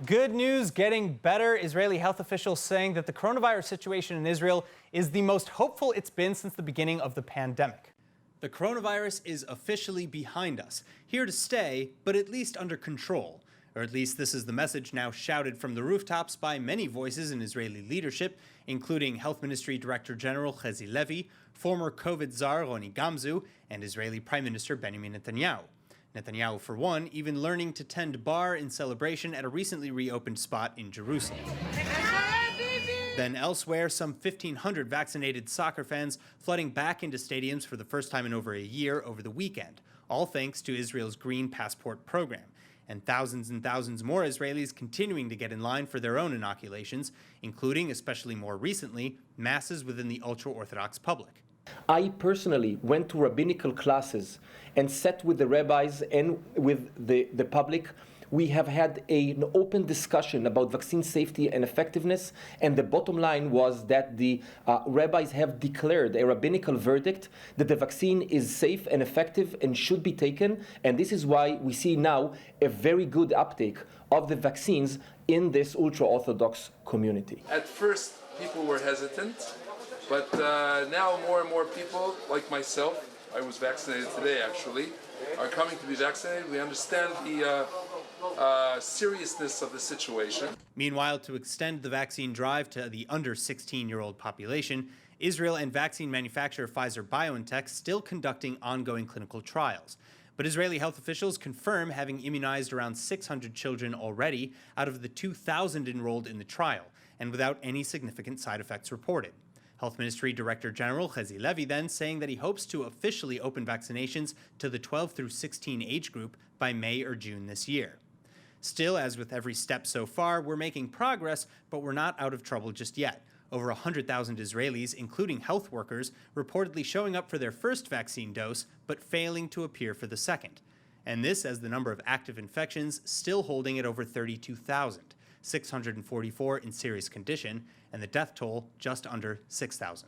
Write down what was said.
Good news, getting better. Israeli health officials saying that the coronavirus situation in Israel is the most hopeful it's been since the beginning of the pandemic. The coronavirus is officially behind us, here to stay, but at least under control. Or at least this is the message now shouted from the rooftops by many voices in Israeli leadership, including Health Ministry Director General Chezi Levi, former COVID czar Roni Gamzu, and Israeli Prime Minister Benjamin Netanyahu. Netanyahu, for one, even learning to tend bar in celebration at a recently reopened spot in Jerusalem. Then elsewhere, some 1,500 vaccinated soccer fans flooding back into stadiums for the first time in over a year over the weekend, all thanks to Israel's Green Passport program. And thousands more Israelis continuing to get in line for their own inoculations, including, especially more recently, masses within the ultra-Orthodox public. I personally went to rabbinical classes and sat with the rabbis and with the public. We have had an open discussion about vaccine safety and effectiveness, and the bottom line was that the rabbis have declared a rabbinical verdict that the vaccine is safe and effective and should be taken, and this is why we see now a very good uptake of the vaccines in this ultra-Orthodox community. At first, people were hesitant, but now more and more people, like myself, I was vaccinated today actually, are coming to be vaccinated. We understand the seriousness of the situation. Meanwhile, to extend the vaccine drive to the under 16-year-old population, Israel and vaccine manufacturer Pfizer-BioNTech still conducting ongoing clinical trials. But Israeli health officials confirm having immunized around 600 children already out of the 2,000 enrolled in the trial, and without any significant side effects reported. Health Ministry Director General Chezi Levi then saying that he hopes to officially open vaccinations to the 12 through 16 age group by May or June this year. Still, as with every step so far, we're making progress, but we're not out of trouble just yet. Over 100,000 Israelis, including health workers, reportedly showing up for their first vaccine dose, but failing to appear for the second. And this as the number of active infections still holding at over 32,000, 644 in serious condition, and the death toll just under 6,000.